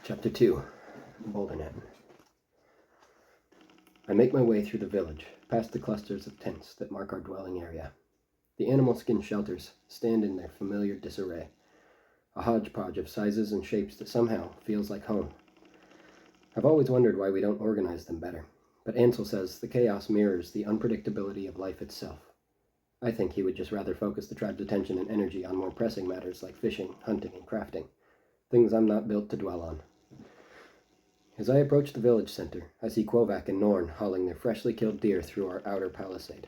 Chapter 2. Bouldernet. I make my way through the village, past the clusters of tents that mark our dwelling area. The animal skin shelters stand in their familiar disarray, a hodgepodge of sizes and shapes that somehow feels like home. I've always wondered why we don't organize them better, but Ansel says the chaos mirrors the unpredictability of life itself. I think he would just rather focus the tribe's attention and energy on more pressing matters like fishing, hunting, and crafting, things I'm not built to dwell on. As I approach the village center, I see Quovac and Norn hauling their freshly killed deer through our outer palisade.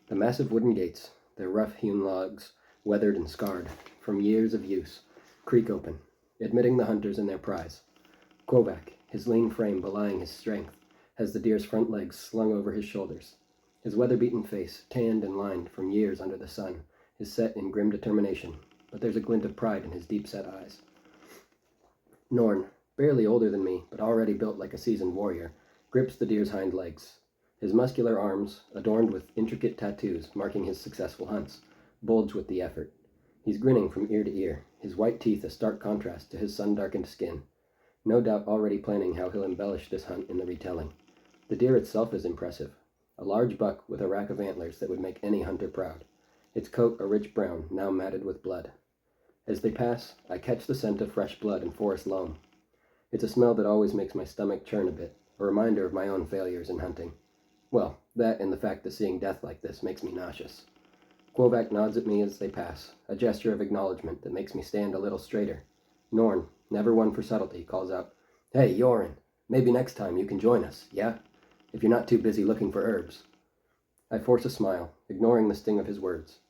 The massive wooden gates, their rough-hewn logs, weathered and scarred from years of use, creak open, admitting the hunters and their prize. Quovac, his lean frame belying his strength, has the deer's front legs slung over his shoulders. His weather-beaten face, tanned and lined from years under the sun, is set in grim determination, but there's a glint of pride in his deep-set eyes. Norn, barely older than me, but already built like a seasoned warrior, grips the deer's hind legs. His muscular arms, adorned with intricate tattoos marking his successful hunts, bulge with the effort. He's grinning from ear to ear, his white teeth a stark contrast to his sun-darkened skin, no doubt already planning how he'll embellish this hunt in the retelling. The deer itself is impressive, a large buck with a rack of antlers that would make any hunter proud, its coat a rich brown, now matted with blood. As they pass, I catch the scent of fresh blood and forest loam. It's a smell that always makes my stomach churn a bit, a reminder of my own failures in hunting. Well, that and the fact that seeing death like this makes me nauseous. Quovac nods at me as they pass, a gesture of acknowledgement that makes me stand a little straighter. Norn, never one for subtlety, calls out, "Hey, Yorin, maybe next time you can join us, yeah? If you're not too busy looking for herbs." I force a smile, ignoring the sting of his words.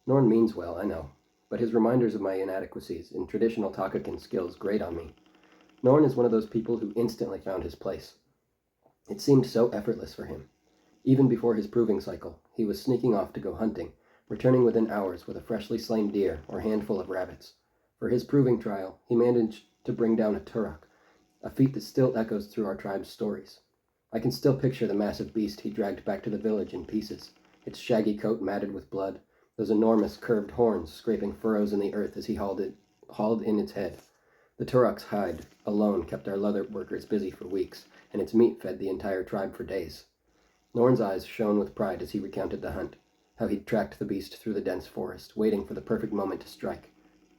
Norn means well, I know, but his reminders of my inadequacies in traditional Takakan skills grate on me. Norn is one of those people who instantly found his place. It seemed so effortless for him. Even before his proving cycle, he was sneaking off to go hunting, returning within hours with a freshly slain deer or handful of rabbits. For his proving trial, he managed to bring down a Turok, a feat that still echoes through our tribe's stories. I can still picture the massive beast he dragged back to the village in pieces, its shaggy coat matted with blood, those enormous curved horns scraping furrows in the earth as he hauled in its head. The Turok's hide alone kept our leather workers busy for weeks, and its meat fed the entire tribe for days. Norn's eyes shone with pride as he recounted the hunt, how he'd tracked the beast through the dense forest, waiting for the perfect moment to strike.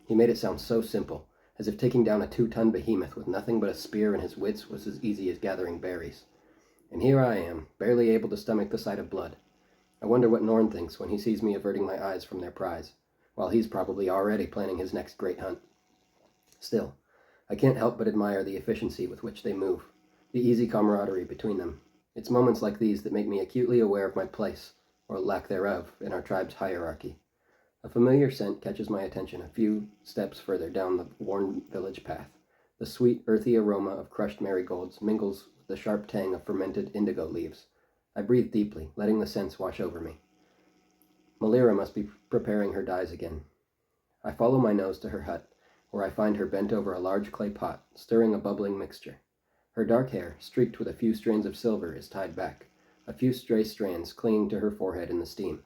He made it sound so simple, as if taking down a 2-ton behemoth with nothing but a spear and his wits was as easy as gathering berries. And here I am, barely able to stomach the sight of blood. I wonder what Norn thinks when he sees me averting my eyes from their prize, while he's probably already planning his next great hunt. Still, I can't help but admire the efficiency with which they move, the easy camaraderie between them. It's moments like these that make me acutely aware of my place, or lack thereof, in our tribe's hierarchy. A familiar scent catches my attention a few steps further down the worn village path. The sweet, earthy aroma of crushed marigolds mingles with the sharp tang of fermented indigo leaves. I breathe deeply, letting the scents wash over me. Malira must be preparing her dyes again. I follow my nose to her hut, where I find her bent over a large clay pot, stirring a bubbling mixture. Her dark hair, streaked with a few strands of silver, is tied back, a few stray strands clinging to her forehead in the steam.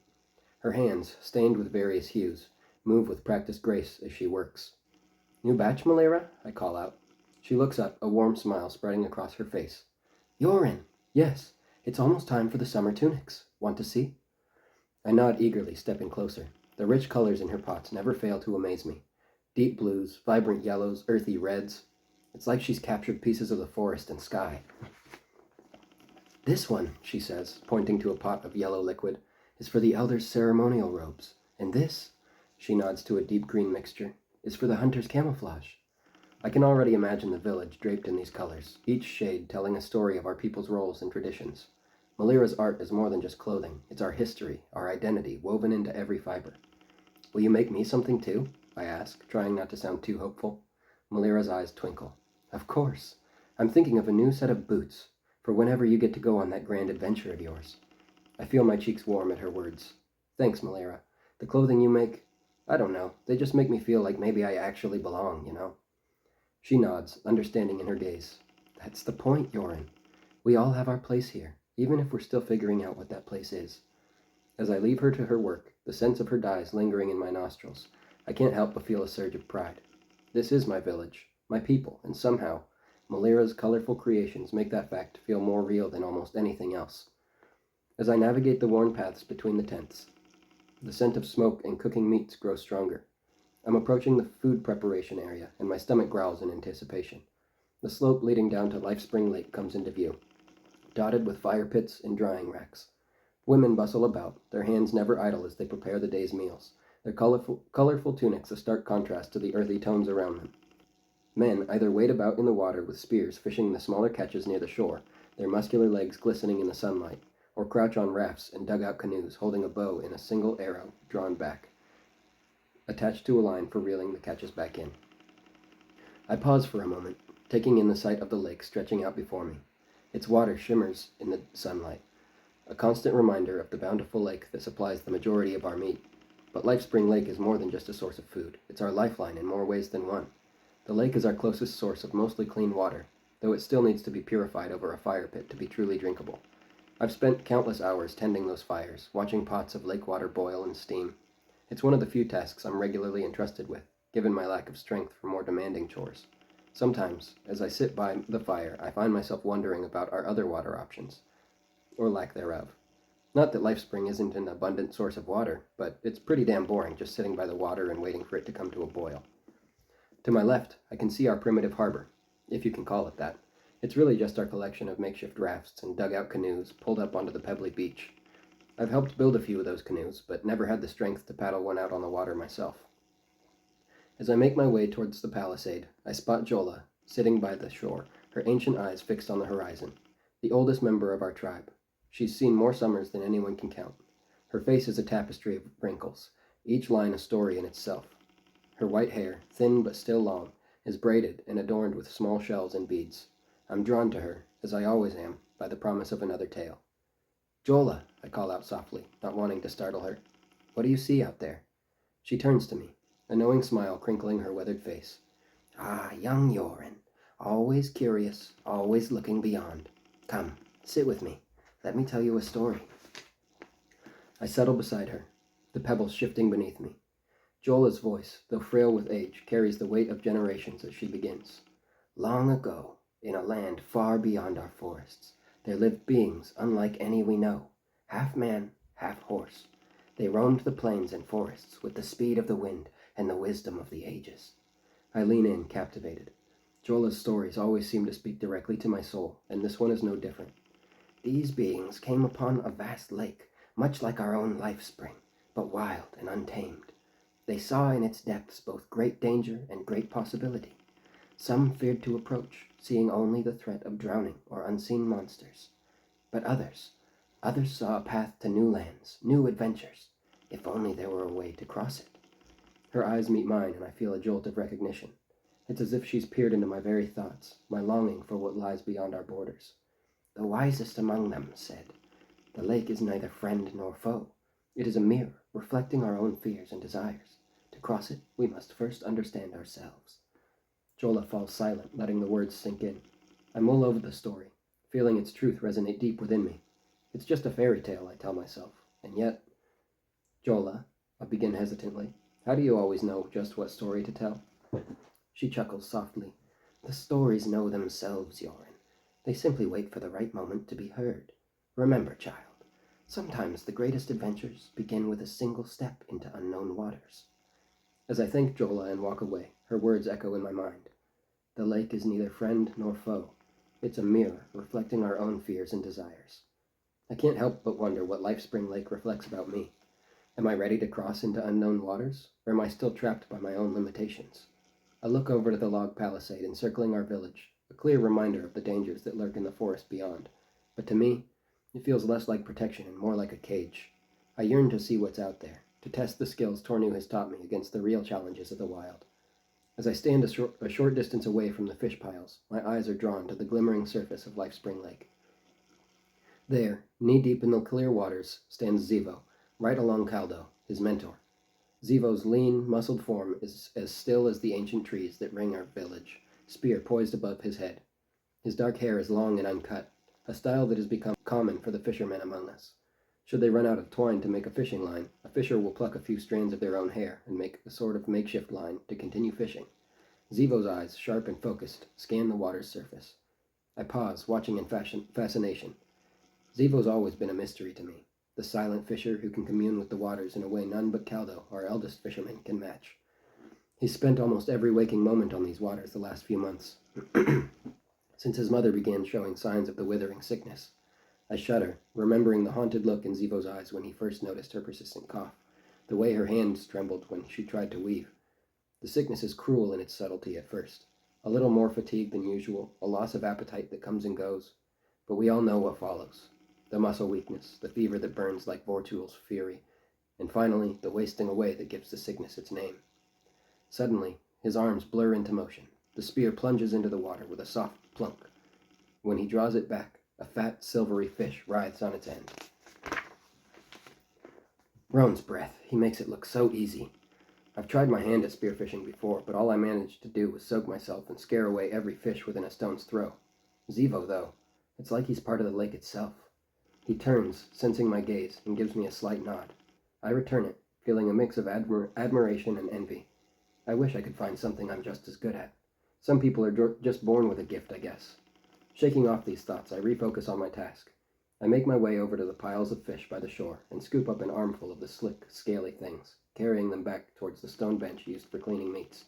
Her hands, stained with various hues, move with practiced grace as she works. "New batch, Malira?" I call out. She looks up, a warm smile spreading across her face. "Yorin! Yes, it's almost time for the summer tunics. Want to see?" I nod eagerly, stepping closer. The rich colors in her pots never fail to amaze me. Deep blues, vibrant yellows, earthy reds. It's like she's captured pieces of the forest and sky. "This one," she says, pointing to a pot of yellow liquid, "is for the elders' ceremonial robes. And this," she nods to a deep green mixture, "is for the hunter's camouflage." I can already imagine the village draped in these colors, each shade telling a story of our people's roles and traditions. Malira's art is more than just clothing. It's our history, our identity, woven into every fiber. "Will you make me something too?" I ask, trying not to sound too hopeful. Malira's eyes twinkle. "Of course. I'm thinking of a new set of boots, for whenever you get to go on that grand adventure of yours." I feel my cheeks warm at her words. "Thanks, Malira. The clothing you make, I don't know, they just make me feel like maybe I actually belong, you know?" She nods, understanding in her gaze. "That's the point, Yorin. We all have our place here, even if we're still figuring out what that place is." As I leave her to her work, the sense of her dyes lingering in my nostrils, I can't help but feel a surge of pride. This is my village, my people, and somehow, Malira's colorful creations make that fact feel more real than almost anything else. As I navigate the worn paths between the tents, the scent of smoke and cooking meats grows stronger. I'm approaching the food preparation area, and my stomach growls in anticipation. The slope leading down to Life Spring Lake comes into view, dotted with fire pits and drying racks. Women bustle about, their hands never idle as they prepare the day's meals, their colorful tunics a stark contrast to the earthy tones around them. Men either wade about in the water with spears fishing the smaller catches near the shore, their muscular legs glistening in the sunlight, or crouch on rafts and dugout canoes holding a bow and a single arrow drawn back, attached to a line for reeling the catches back in. I pause for a moment, taking in the sight of the lake stretching out before me. Its water shimmers in the sunlight, a constant reminder of the bountiful lake that supplies the majority of our meat. But Life Spring Lake is more than just a source of food. It's our lifeline in more ways than one. The lake is our closest source of mostly clean water, though it still needs to be purified over a fire pit to be truly drinkable. I've spent countless hours tending those fires, watching pots of lake water boil and steam. It's one of the few tasks I'm regularly entrusted with, given my lack of strength for more demanding chores. Sometimes, as I sit by the fire, I find myself wondering about our other water options, or lack thereof. Not that Life Spring isn't an abundant source of water, but it's pretty damn boring just sitting by the water and waiting for it to come to a boil. To my left, I can see our primitive harbor, if you can call it that. It's really just our collection of makeshift rafts and dugout canoes pulled up onto the pebbly beach. I've helped build a few of those canoes, but never had the strength to paddle one out on the water myself. As I make my way towards the palisade, I spot Jola, sitting by the shore, her ancient eyes fixed on the horizon. The oldest member of our tribe. She's seen more summers than anyone can count. Her face is a tapestry of wrinkles, each line a story in itself. Her white hair, thin but still long, is braided and adorned with small shells and beads. I'm drawn to her, as I always am, by the promise of another tale. "Jola," I call out softly, not wanting to startle her. "What do you see out there?" She turns to me, a knowing smile crinkling her weathered face. "Ah, young Yoren, always curious, always looking beyond. Come, sit with me. Let me tell you a story." I settle beside her, the pebbles shifting beneath me. Jola's voice, though frail with age, carries the weight of generations as she begins. "Long ago, in a land far beyond our forests, there lived beings unlike any we know, half man, half horse. They roamed the plains and forests with the speed of the wind and the wisdom of the ages." I lean in, captivated. Jola's stories always seem to speak directly to my soul, and this one is no different. "These beings came upon a vast lake, much like our own Life Spring, but wild and untamed. They saw in its depths both great danger and great possibility. Some feared to approach, seeing only the threat of drowning or unseen monsters. But others saw a path to new lands, new adventures, if only there were a way to cross it." Her eyes meet mine, and I feel a jolt of recognition. It's as if she's peered into my very thoughts, my longing for what lies beyond our borders. "The wisest among them said, 'The lake is neither friend nor foe. It is a mirror, reflecting our own fears and desires. To cross it, we must first understand ourselves.'" Jola falls silent, letting the words sink in. I mull over the story, feeling its truth resonate deep within me. It's just a fairy tale, I tell myself, and yet... "Jola," I begin hesitantly, "how do you always know just what story to tell?" She chuckles softly. "The stories know themselves, Yoren. They simply wait for the right moment to be heard. Remember, child, sometimes the greatest adventures begin with a single step into unknown waters." As I thank Jola and walk away, her words echo in my mind. The lake is neither friend nor foe. It's a mirror reflecting our own fears and desires. I can't help but wonder what Life Spring Lake reflects about me. Am I ready to cross into unknown waters, or am I still trapped by my own limitations? I look over to the log palisade encircling our village, a clear reminder of the dangers that lurk in the forest beyond. But to me, it feels less like protection and more like a cage. I yearn to see what's out there, to test the skills Tornu has taught me against the real challenges of the wild. As I stand a short distance away from the fish piles, my eyes are drawn to the glimmering surface of Life Spring Lake. There, knee-deep in the clear waters, stands Zivo, right along Caldo, his mentor. Zivo's lean, muscled form is as still as the ancient trees that ring our village, spear poised above his head. His dark hair is long and uncut, a style that has become common for the fishermen among us. Should they run out of twine to make a fishing line, a fisher will pluck a few strands of their own hair and make a sort of makeshift line to continue fishing. Zivo's eyes, sharp and focused, scan the water's surface. I pause, watching in fascination. Zivo's always been a mystery to me, the silent fisher who can commune with the waters in a way none but Caldo, our eldest fisherman, can match. He's spent almost every waking moment on these waters the last few months, since his mother began showing signs of the withering sickness. I shudder, remembering the haunted look in Zivo's eyes when he first noticed her persistent cough, the way her hands trembled when she tried to weave. The sickness is cruel in its subtlety at first. A little more fatigue than usual, a loss of appetite that comes and goes, but we all know what follows. The muscle weakness, the fever that burns like Vortul's fury, and finally, the wasting away that gives the sickness its name. Suddenly, his arms blur into motion. The spear plunges into the water with a soft plunk. When he draws it back, a fat, silvery fish writhes on its end. Roan's breath. He makes it look so easy. I've tried my hand at spearfishing before, but all I managed to do was soak myself and scare away every fish within a stone's throw. Zivo, though, it's like he's part of the lake itself. He turns, sensing my gaze, and gives me a slight nod. I return it, feeling a mix of admiration and envy. I wish I could find something I'm just as good at. Some people are just born with a gift, I guess. Shaking off these thoughts, I refocus on my task. I make my way over to the piles of fish by the shore and scoop up an armful of the slick, scaly things, carrying them back towards the stone bench used for cleaning meats.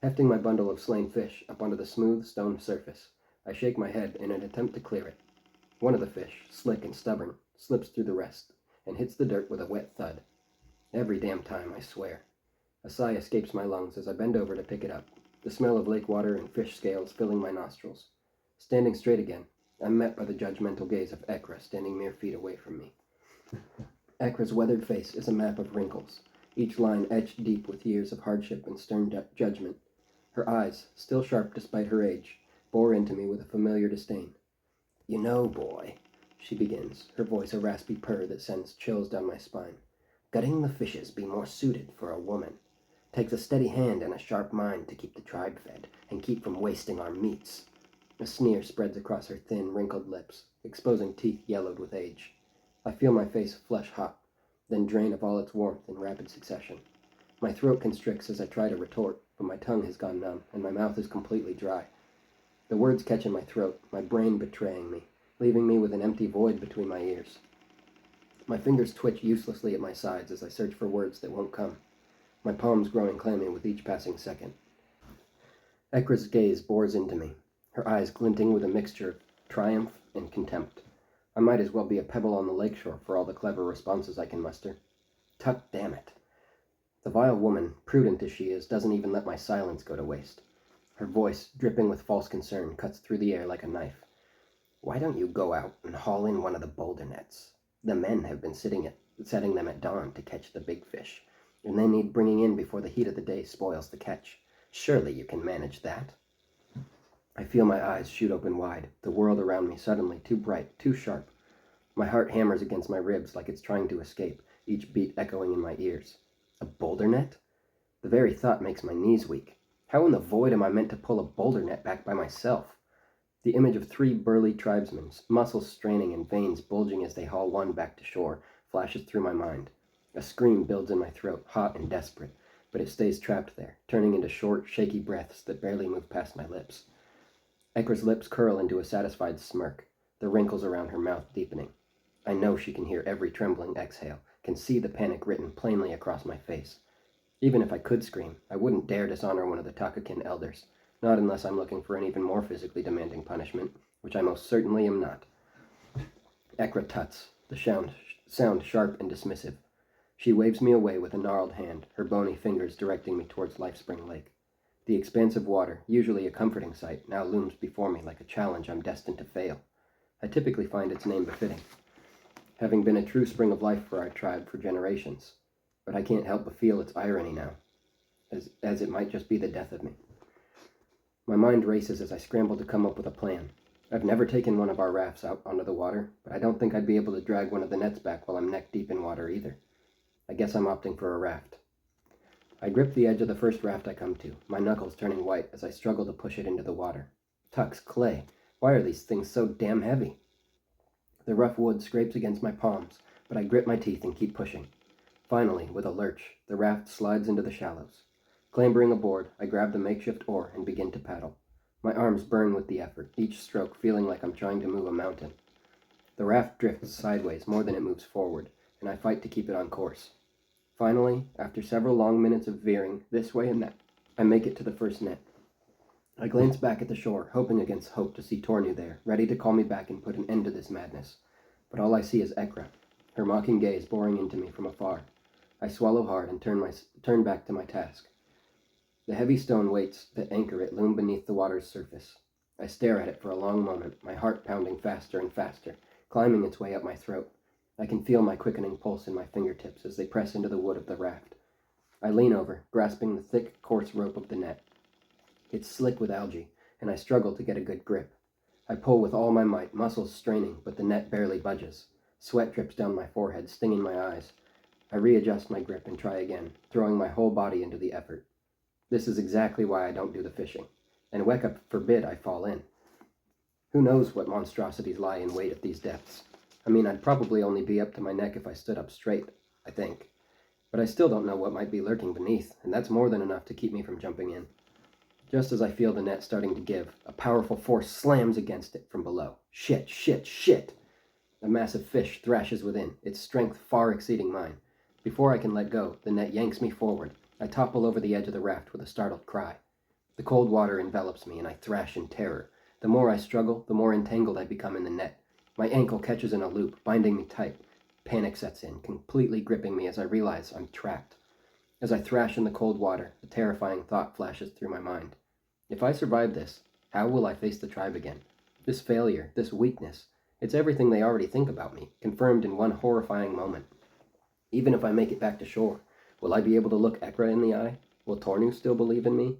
Hefting my bundle of slain fish up onto the smooth stone surface, I shake my head in an attempt to clear it. One of the fish, slick and stubborn, slips through the rest and hits the dirt with a wet thud. Every damn time, I swear. A sigh escapes my lungs as I bend over to pick it up, the smell of lake water and fish scales filling my nostrils. Standing straight again, I'm met by the judgmental gaze of Ekra standing mere feet away from me. Ekra's weathered face is a map of wrinkles, each line etched deep with years of hardship and stern judgment. Her eyes, still sharp despite her age, bore into me with a familiar disdain. "You know, boy," she begins, her voice a raspy purr that sends chills down my spine. "Gutting the fishes be more suited for a woman. Takes a steady hand and a sharp mind to keep the tribe fed and keep from wasting our meats." A sneer spreads across her thin, wrinkled lips, exposing teeth yellowed with age. I feel my face flush hot, then drain of all its warmth in rapid succession. My throat constricts as I try to retort, but my tongue has gone numb, and my mouth is completely dry. The words catch in my throat, my brain betraying me, leaving me with an empty void between my ears. My fingers twitch uselessly at my sides as I search for words that won't come, my palms growing clammy with each passing second. Ekra's gaze bores into me, her eyes glinting with a mixture of triumph and contempt. I might as well be a pebble on the lakeshore for all the clever responses I can muster. Tut, damn it. The vile woman, prudent as she is, doesn't even let my silence go to waste. Her voice, dripping with false concern, cuts through the air like a knife. "Why don't you go out and haul in one of the boulder nets? The men have been setting them at dawn to catch the big fish, and they need bringing in before the heat of the day spoils the catch. Surely you can manage that." I feel my eyes shoot open wide, the world around me suddenly too bright, too sharp. My heart hammers against my ribs like it's trying to escape, each beat echoing in my ears. A boulder net? The very thought makes my knees weak. How in the void am I meant to pull a boulder net back by myself? The image of three burly tribesmen, muscles straining and veins bulging as they haul one back to shore, flashes through my mind. A scream builds in my throat, hot and desperate, but it stays trapped there, turning into short, shaky breaths that barely move past my lips. Ekra's lips curl into a satisfied smirk, the wrinkles around her mouth deepening. I know she can hear every trembling exhale, can see the panic written plainly across my face. Even if I could scream, I wouldn't dare dishonor one of the Takakin elders, not unless I'm looking for an even more physically demanding punishment, which I most certainly am not. Ekra tuts, the sound sharp and dismissive. She waves me away with a gnarled hand, her bony fingers directing me towards Lifespring Lake. The expansive water, usually a comforting sight, now looms before me like a challenge I'm destined to fail. I typically find its name befitting, having been a true spring of life for our tribe for generations, but I can't help but feel its irony now, as it might just be the death of me. My mind races as I scramble to come up with a plan. I've never taken one of our rafts out onto the water, but I don't think I'd be able to drag one of the nets back while I'm neck deep in water either. I guess I'm opting for a raft. I grip the edge of the first raft I come to, my knuckles turning white as I struggle to push it into the water. Tucks, clay, why are these things so damn heavy? The rough wood scrapes against my palms, but I grit my teeth and keep pushing. Finally, with a lurch, the raft slides into the shallows. Clambering aboard, I grab the makeshift oar and begin to paddle. My arms burn with the effort, each stroke feeling like I'm trying to move a mountain. The raft drifts sideways more than it moves forward, and I fight to keep it on course. Finally, after several long minutes of veering this way and that, I make it to the first net. I glance back at the shore, hoping against hope to see Tornu there, ready to call me back and put an end to this madness. But all I see is Ekra, her mocking gaze boring into me from afar. I swallow hard and turn back to my task. The heavy stone weights that anchor it loom beneath the water's surface. I stare at it for a long moment, my heart pounding faster and faster, climbing its way up my throat. I can feel my quickening pulse in my fingertips as they press into the wood of the raft. I lean over, grasping the thick, coarse rope of the net. It's slick with algae, and I struggle to get a good grip. I pull with all my might, muscles straining, but the net barely budges. Sweat drips down my forehead, stinging my eyes. I readjust my grip and try again, throwing my whole body into the effort. This is exactly why I don't do the fishing, and Weka forbid I fall in. Who knows what monstrosities lie in wait at these depths? I mean, I'd probably only be up to my neck if I stood up straight, I think. But I still don't know what might be lurking beneath, and that's more than enough to keep me from jumping in. Just as I feel the net starting to give, a powerful force slams against it from below. Shit, shit, shit! A massive fish thrashes within, its strength far exceeding mine. Before I can let go, the net yanks me forward. I topple over the edge of the raft with a startled cry. The cold water envelops me, and I thrash in terror. The more I struggle, the more entangled I become in the net. My ankle catches in a loop, binding me tight. Panic sets in, completely gripping me as I realize I'm trapped. As I thrash in the cold water, a terrifying thought flashes through my mind. If I survive this, how will I face the tribe again? This failure, this weakness, it's everything they already think about me, confirmed in one horrifying moment. Even if I make it back to shore, will I be able to look Ekra in the eye? Will Tornu still believe in me?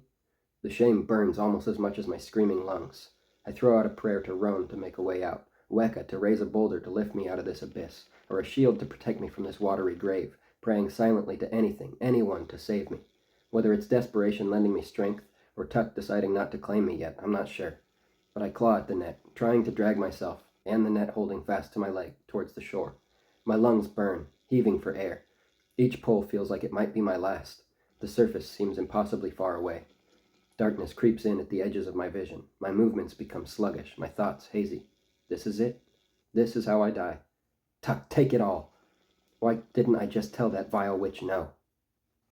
The shame burns almost as much as my screaming lungs. I throw out a prayer to Roan to make a way out, Weka to raise a boulder to lift me out of this abyss, or a shield to protect me from this watery grave, praying silently to anything, anyone to save me. Whether it's desperation lending me strength, or Tuck deciding not to claim me yet, I'm not sure. But I claw at the net, trying to drag myself, and the net holding fast to my leg, towards the shore. My lungs burn, heaving for air. Each pull feels like it might be my last. The surface seems impossibly far away. Darkness creeps in at the edges of my vision. My movements become sluggish, my thoughts hazy. This is it? This is how I die. Tuck, take it all! Why didn't I just tell that vile witch no?